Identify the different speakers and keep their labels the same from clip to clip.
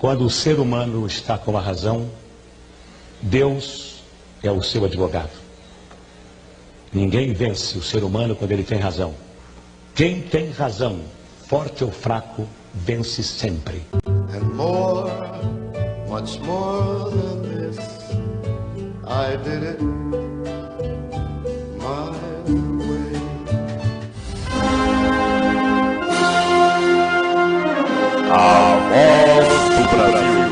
Speaker 1: Quando o ser humano está com a razão, Deus é o seu advogado. Ninguém vence o ser humano quando ele tem razão. Quem tem razão, forte ou fraco, vence sempre.
Speaker 2: And more, much more than this, I did it my way.
Speaker 3: A voz do Brasil.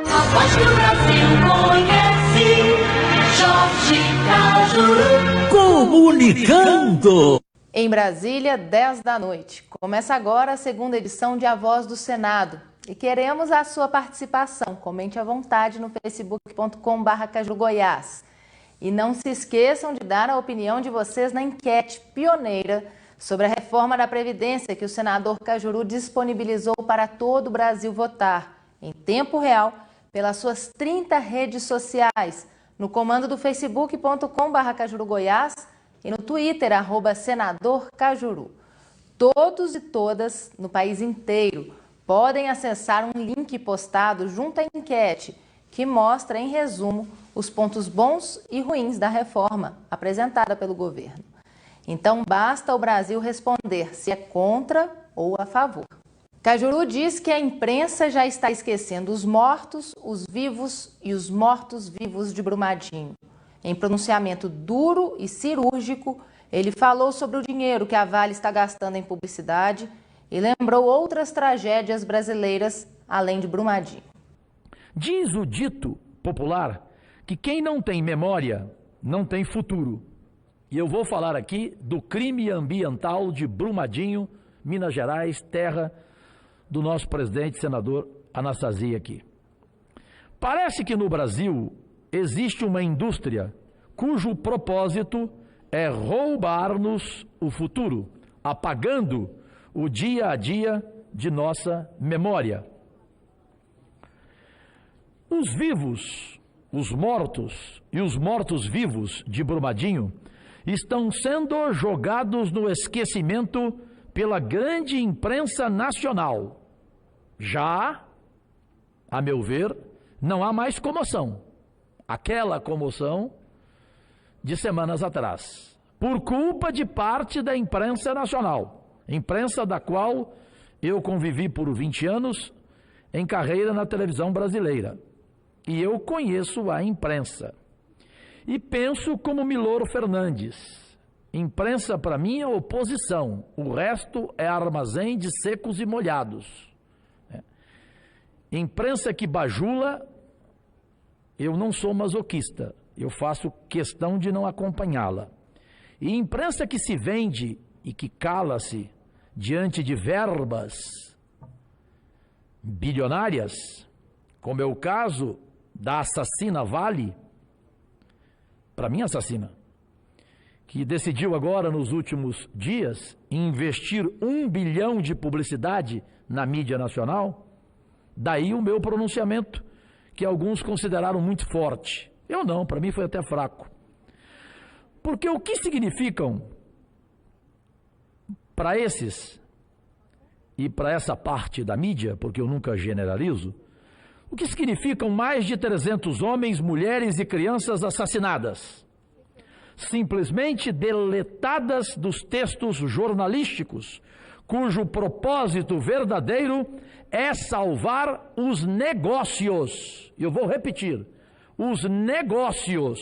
Speaker 4: A voz que o Brasil conhece, Jorge Cajuru.
Speaker 5: Comunicando.
Speaker 6: Em Brasília, 10 da noite. Começa agora a segunda edição de A Voz do Senado. E queremos a sua participação. Comente à vontade no facebook.com/cajurugoiás. E não se esqueçam de dar a opinião de vocês na enquete pioneira sobre a reforma da Previdência que o senador Cajuru disponibilizou para todo o Brasil votar, em tempo real, pelas suas 30 redes sociais, no comando do facebook.com/cajurugoiás e no Twitter, @senadorcajuru. Todos e todas, no país inteiro, podem acessar um link postado junto à enquete, que mostra, em resumo, os pontos bons e ruins da reforma apresentada pelo governo. Então, basta o Brasil responder se é contra ou a favor. Cajuru diz que a imprensa já está esquecendo os mortos, os vivos e os mortos-vivos de Brumadinho. Em pronunciamento duro e cirúrgico, ele falou sobre o dinheiro que a Vale está gastando em publicidade e lembrou outras tragédias brasileiras além de Brumadinho.
Speaker 7: Diz o dito popular que quem não tem memória não tem futuro. E eu vou falar aqui do crime ambiental de Brumadinho, Minas Gerais, terra do nosso presidente senador Anastasia aqui. Parece que no Brasil existe uma indústria cujo propósito é roubar-nos o futuro, apagando o dia a dia de nossa memória. Os vivos, os mortos e os mortos-vivos de Brumadinho estão sendo jogados no esquecimento pela grande imprensa nacional. Já, a meu ver, não há mais comoção. Aquela comoção de semanas atrás, por culpa de parte da imprensa nacional, imprensa da qual eu convivi por 20 anos em carreira na televisão brasileira. E eu conheço a imprensa. E penso como Milor Fernandes. Imprensa, para mim, é oposição. O resto é armazém de secos e molhados. Imprensa que bajula, eu não sou masoquista. Eu faço questão de não acompanhá-la. E imprensa que se vende e que cala-se diante de verbas bilionárias, como é o caso da assassina Vale, para mim assassina, que decidiu agora nos últimos dias investir 1 bilhão de publicidade na mídia nacional. Daí o meu pronunciamento, que alguns consideraram muito forte. Eu não, para mim foi até fraco. Porque o que significam para esses e para essa parte da mídia, porque eu nunca generalizo, o que significam mais de 300 homens, mulheres e crianças assassinadas, simplesmente deletadas dos textos jornalísticos, cujo propósito verdadeiro é salvar os negócios. Eu vou repetir, os negócios.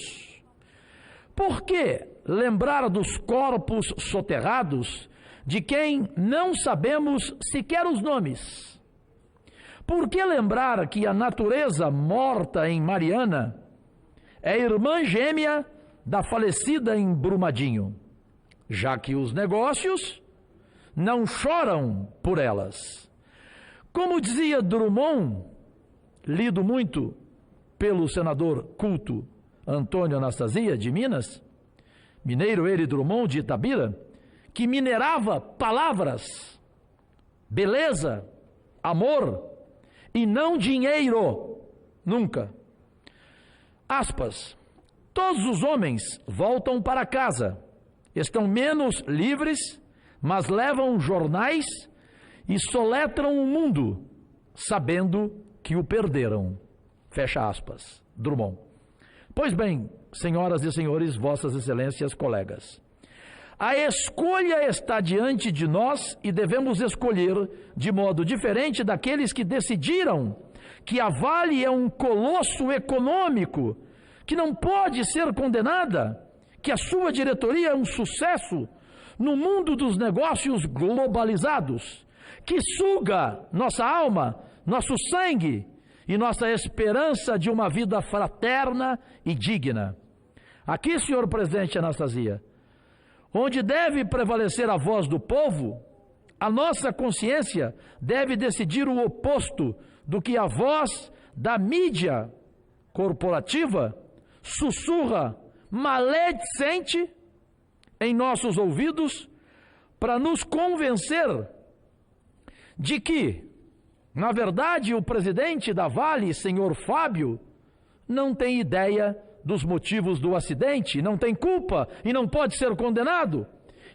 Speaker 7: Por que lembrar dos corpos soterrados de quem não sabemos sequer os nomes? Por que lembrar que a natureza morta em Mariana é irmã gêmea da falecida em Brumadinho, já que os negócios não choram por elas? Como dizia Drummond, lido muito pelo senador culto Antônio Anastasia, de Minas, mineiro ele, Drummond de Itabira, que minerava palavras, beleza, amor e não dinheiro, nunca. Aspas, todos os homens voltam para casa, estão menos livres, mas levam jornais e soletram o mundo, sabendo que o perderam. Fecha aspas. Drummond. Pois bem, senhoras e senhores, vossas excelências, colegas, a escolha está diante de nós e devemos escolher de modo diferente daqueles que decidiram que a Vale é um colosso econômico, que não pode ser condenada, que a sua diretoria é um sucesso no mundo dos negócios globalizados, que suga nossa alma, nosso sangue e nossa esperança de uma vida fraterna e digna. Aqui, senhor presidente Anastasia, onde deve prevalecer a voz do povo, a nossa consciência deve decidir o oposto do que a voz da mídia corporativa sussurra maledicente em nossos ouvidos para nos convencer de que, na verdade, o presidente da Vale, senhor Fábio, não tem ideia dos motivos do acidente, não tem culpa e não pode ser condenado,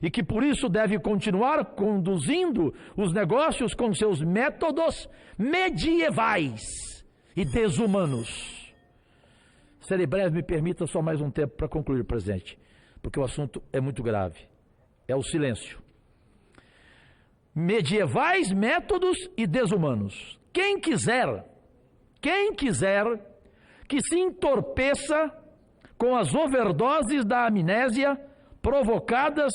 Speaker 7: e que por isso deve continuar conduzindo os negócios com seus métodos medievais e desumanos. Serei breve, me permita só mais um tempo para concluir, presidente, porque o assunto é muito grave. É o silêncio. Medievais, métodos e desumanos. Quem quiser que se entorpeça com as overdoses da amnésia provocadas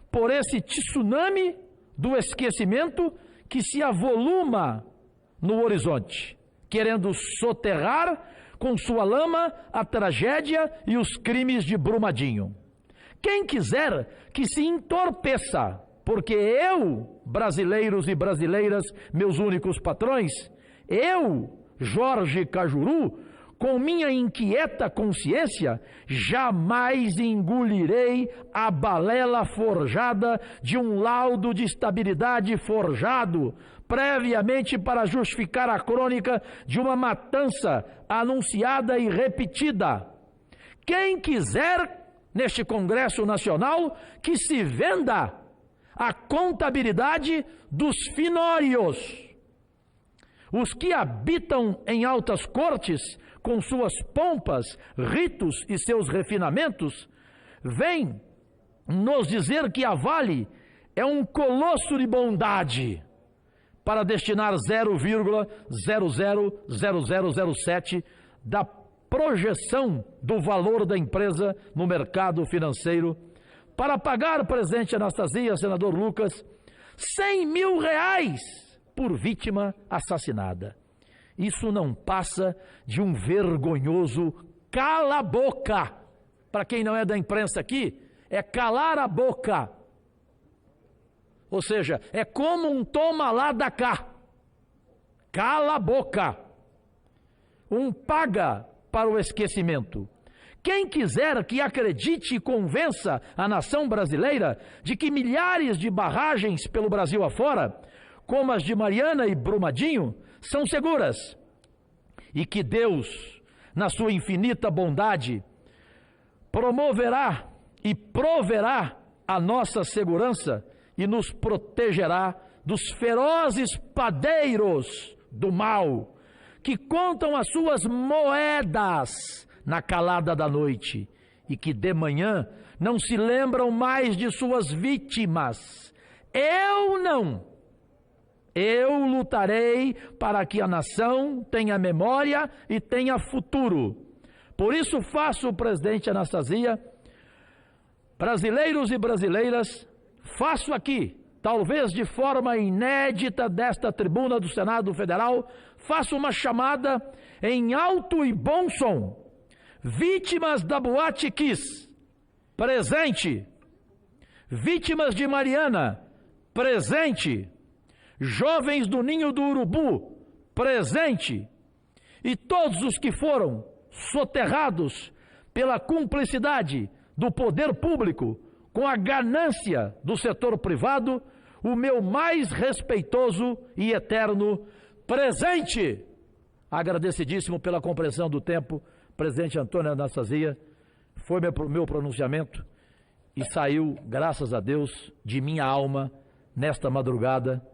Speaker 7: por esse tsunami do esquecimento que se avoluma no horizonte, querendo soterrar com sua lama a tragédia e os crimes de Brumadinho. Quem quiser que se entorpeça, porque eu, brasileiros e brasileiras, meus únicos patrões, eu, Jorge Cajuru, com minha inquieta consciência, jamais engolirei a balela forjada de um laudo de estabilidade forjado, previamente para justificar a crônica de uma matança anunciada e repetida. Quem quiser, neste Congresso Nacional, que se venda a contabilidade dos finórios. Os que habitam em altas cortes, com suas pompas, ritos e seus refinamentos, vêm nos dizer que a Vale é um colosso de bondade para destinar 0,000007 da projeção do valor da empresa no mercado financeiro para pagar, presidente Anastasia, senador Lucas, R$100 mil por vítima assassinada. Isso não passa de um vergonhoso cala-boca. Para quem não é da imprensa aqui, é calar a boca. Ou seja, é como um toma lá da cá. Cala a boca. Um paga para o esquecimento. Quem quiser que acredite e convença a nação brasileira de que milhares de barragens pelo Brasil afora, como as de Mariana e Brumadinho, são seguras, e que Deus, na sua infinita bondade, promoverá e proverá a nossa segurança e nos protegerá dos ferozes padeiros do mal, que contam as suas moedas na calada da noite e que de manhã não se lembram mais de suas vítimas. Eu não. Eu lutarei para que a nação tenha memória e tenha futuro. Por isso faço, presidente Anastasia, brasileiros e brasileiras, faço aqui, talvez de forma inédita desta tribuna do Senado Federal, faço uma chamada em alto e bom som. Vítimas da Boate Kiss, presente. Vítimas de Mariana, presente. Jovens do Ninho do Urubu, presente. E todos os que foram soterrados pela cumplicidade do poder público com a ganância do setor privado, o meu mais respeitoso e eterno presente. Agradecidíssimo pela compreensão do tempo, presidente Antônio Anastasia, foi meu pronunciamento e saiu, graças a Deus, de minha alma, nesta madrugada,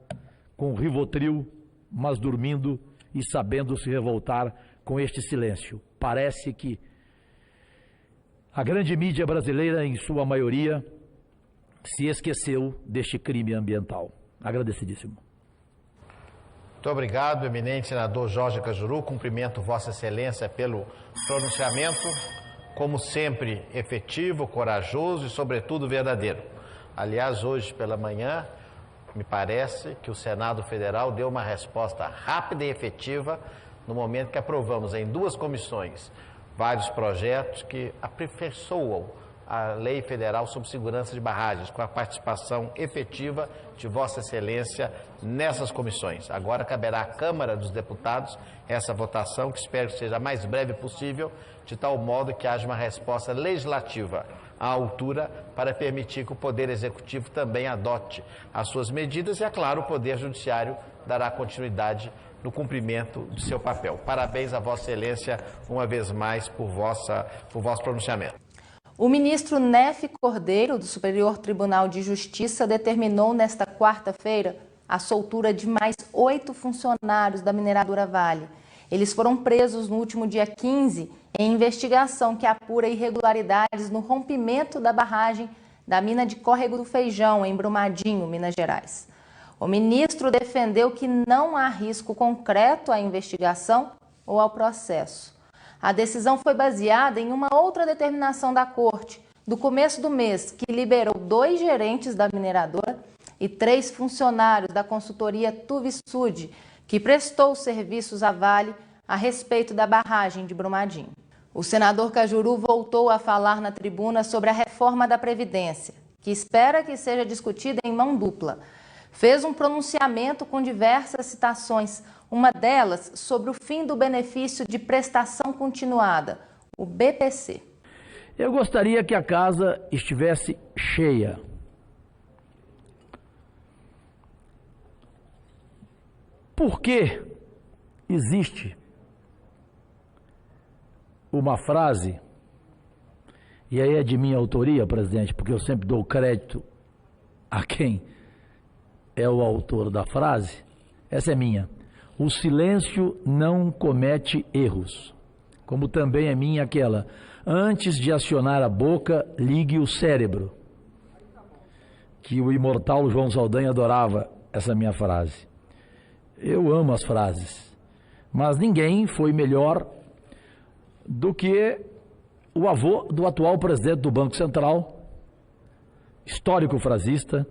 Speaker 7: com Rivotril, mas dormindo e sabendo se revoltar com este silêncio. Parece que a grande mídia brasileira, em sua maioria, se esqueceu deste crime ambiental. Agradecidíssimo.
Speaker 8: Muito obrigado, eminente senador Jorge Cajuru. Cumprimento Vossa Excelência pelo pronunciamento, como sempre, efetivo, corajoso e, sobretudo, verdadeiro. Aliás, hoje pela manhã, me parece que o Senado Federal deu uma resposta rápida e efetiva no momento que aprovamos em 2 comissões vários projetos que aperfeiçoam a Lei Federal sobre Segurança de Barragens, com a participação efetiva de Vossa Excelência nessas comissões. Agora caberá à Câmara dos Deputados essa votação, que espero que seja a mais breve possível, de tal modo que haja uma resposta legislativa à altura para permitir que o Poder Executivo também adote as suas medidas e, é claro, o Poder Judiciário dará continuidade no cumprimento do seu papel. Parabéns a Vossa Excelência, uma vez mais, por vosso pronunciamento.
Speaker 6: O ministro Nefe Cordeiro, do Superior Tribunal de Justiça, determinou nesta quarta-feira a soltura de mais 8 funcionários da mineradora Vale. Eles foram presos no último dia 15 em investigação que apura irregularidades no rompimento da barragem da mina de Córrego do Feijão, em Brumadinho, Minas Gerais. O ministro defendeu que não há risco concreto à investigação ou ao processo. A decisão foi baseada em uma outra determinação da Corte, do começo do mês, que liberou 2 gerentes da mineradora e 3 funcionários da consultoria Tuvisud, que prestou serviços à Vale a respeito da barragem de Brumadinho. O senador Cajuru voltou a falar na tribuna sobre a reforma da Previdência, que espera que seja discutida em mão dupla. Fez um pronunciamento com diversas citações, uma delas sobre o fim do benefício de prestação continuada, o BPC.
Speaker 7: Eu gostaria que a casa estivesse cheia. Por que existe uma frase, e aí é de minha autoria, presidente, porque eu sempre dou crédito a quem é o autor da frase, essa é minha. O silêncio não comete erros. Como também é minha aquela, antes de acionar a boca, ligue o cérebro. Que o imortal João Saldanha adorava essa minha frase. Eu amo as frases, mas ninguém foi melhor do que o avô do atual presidente do Banco Central, histórico frasista,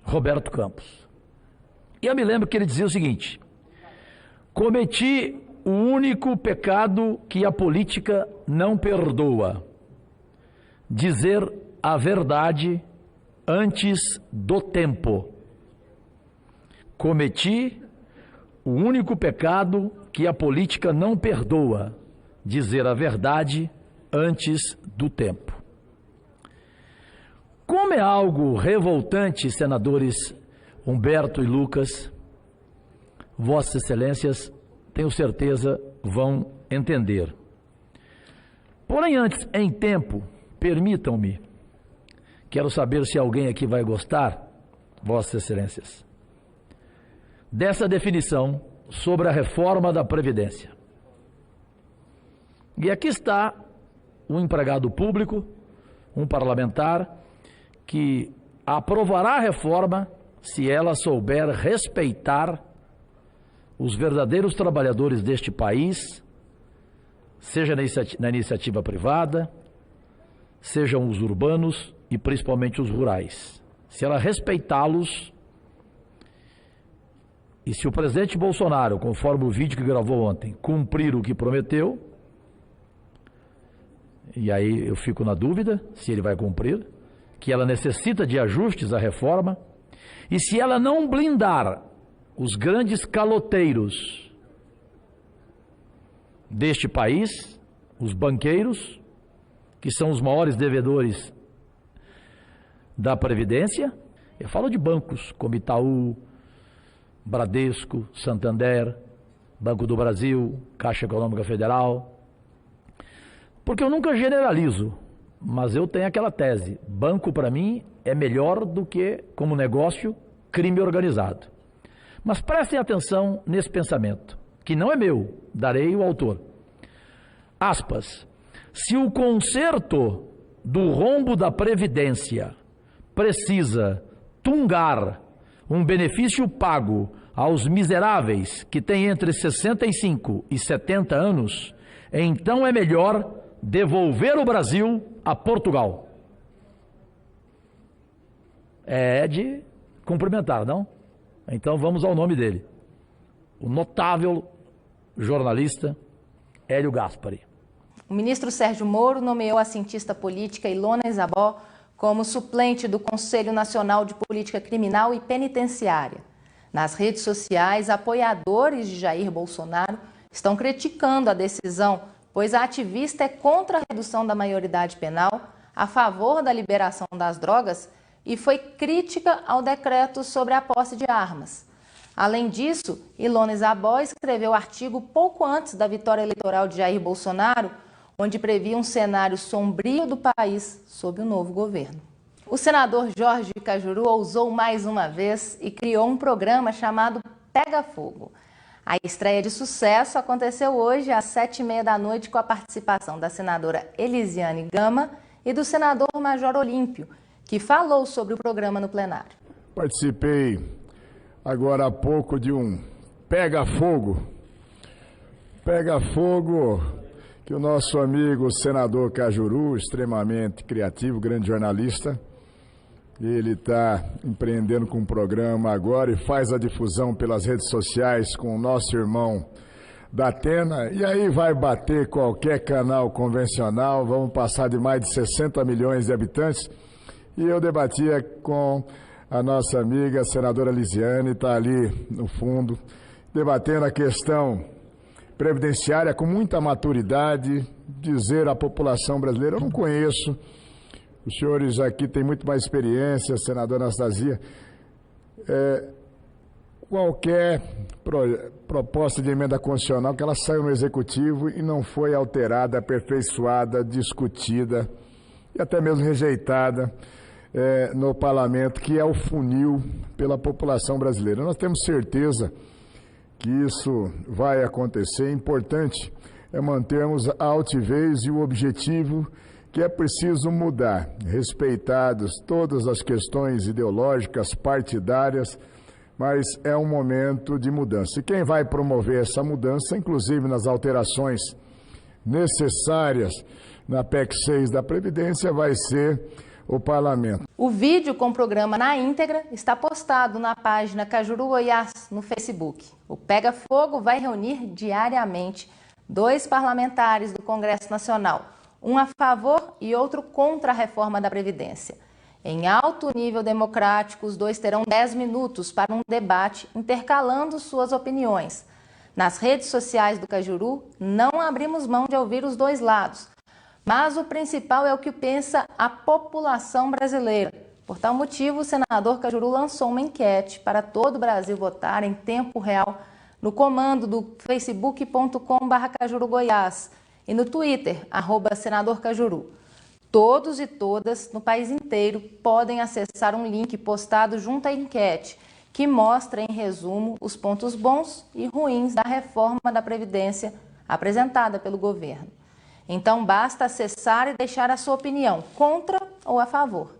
Speaker 7: Roberto Campos. E eu me lembro que ele dizia o seguinte: cometi o único pecado que a política não perdoa, dizer a verdade antes do tempo. Cometi o único pecado que a política não perdoa, dizer a verdade antes do tempo. Como é algo revoltante, senadores Humberto e Lucas, Vossas Excelências, tenho certeza, vão entender. Porém, antes, em tempo, permitam-me, quero saber se alguém aqui vai gostar, Vossas Excelências, dessa definição sobre a reforma da Previdência. E aqui está um empregado público, um parlamentar, que aprovará a reforma se ela souber respeitar os verdadeiros trabalhadores deste país, seja na iniciativa privada, sejam os urbanos e principalmente os rurais. Se ela respeitá-los, e se o presidente Bolsonaro, conforme o vídeo que gravou ontem, cumprir o que prometeu, e aí eu fico na dúvida se ele vai cumprir, que ela necessita de ajustes à reforma, e se ela não blindar os grandes caloteiros deste país, os banqueiros, que são os maiores devedores da Previdência, eu falo de bancos como Itaú, Bradesco, Santander, Banco do Brasil, Caixa Econômica Federal, porque eu nunca generalizo, mas eu tenho aquela tese, banco para mim é melhor do que, como negócio, crime organizado. Mas prestem atenção nesse pensamento, que não é meu, darei o autor. Aspas. Se o conserto do rombo da Previdência precisa tungar um benefício pago aos miseráveis que têm entre 65 e 70 anos, então é melhor devolver o Brasil a Portugal. É de cumprimentar, não? Então vamos ao nome dele. O notável jornalista Hélio Gaspari.
Speaker 6: O ministro Sérgio Moro nomeou a cientista política Ilona Isabó como suplente do Conselho Nacional de Política Criminal e Penitenciária. Nas redes sociais, apoiadores de Jair Bolsonaro estão criticando a decisão, pois a ativista é contra a redução da maioridade penal, a favor da liberação das drogas e foi crítica ao decreto sobre a posse de armas. Além disso, Ilona Isabó escreveu artigo pouco antes da vitória eleitoral de Jair Bolsonaro, onde previa um cenário sombrio do país sob o novo governo. O senador Jorge Cajuru ousou mais uma vez e criou um programa chamado Pega Fogo. A estreia de sucesso aconteceu hoje às 7h30 da noite com a participação da senadora Elisiane Gama e do senador Major Olímpio, que falou sobre o programa no plenário.
Speaker 9: Participei agora há pouco de um Pega Fogo. Pega Fogo que o nosso amigo senador Cajuru, extremamente criativo, grande jornalista, ele está empreendendo com um programa agora e faz a difusão pelas redes sociais com o nosso irmão da Atena, e aí vai bater qualquer canal convencional, vamos passar de mais de 60 milhões de habitantes, e eu debatia com a nossa amiga a senadora Lisiane, está ali no fundo, debatendo a questão previdenciária com muita maturidade, dizer à população brasileira, eu não conheço, os senhores aqui têm muito mais experiência, senadora Anastasia, qualquer proposta de emenda constitucional que ela saiu no Executivo e não foi alterada, aperfeiçoada, discutida e até mesmo rejeitada no Parlamento, que é o funil pela população brasileira. Nós temos certeza que isso vai acontecer. Importante é mantermos a altivez e o objetivo que é preciso mudar, respeitadas todas as questões ideológicas, partidárias, mas é um momento de mudança. E quem vai promover essa mudança, inclusive nas alterações necessárias na PEC 6 da Previdência, vai ser o Parlamento.
Speaker 6: O vídeo com o programa na íntegra está postado na página Cajuru Goiás no Facebook. O Pega Fogo vai reunir diariamente 2 parlamentares do Congresso Nacional, um a favor e outro contra a reforma da Previdência. Em alto nível democrático, os 2 terão 10 minutos para um debate intercalando suas opiniões. Nas redes sociais do Cajuru, não abrimos mão de ouvir os 2 lados, mas o principal é o que pensa a população brasileira. Por tal motivo, o senador Cajuru lançou uma enquete para todo o Brasil votar em tempo real no comando do facebook.com/cajurugoiás e no Twitter, @senadorcajuru. Todos e todas no país inteiro podem acessar um link postado junto à enquete, que mostra em resumo os pontos bons e ruins da reforma da Previdência apresentada pelo governo. Então basta acessar e deixar a sua opinião, contra ou a favor.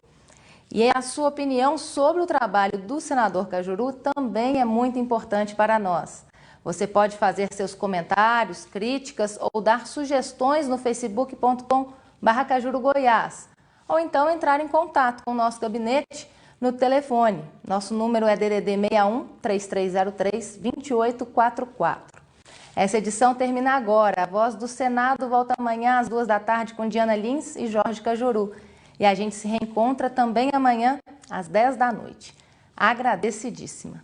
Speaker 6: E a sua opinião sobre o trabalho do senador Cajuru também é muito importante para nós. Você pode fazer seus comentários, críticas ou dar sugestões no facebook.com/cajurugoiás, ou então entrar em contato com o nosso gabinete no telefone. Nosso número é DDD 61 3303 2844. Essa edição termina agora. A Voz do Senado volta amanhã às 2 da tarde com Diana Lins e Jorge Cajuru. E a gente se reencontra também amanhã às 10 da noite. Agradecidíssima.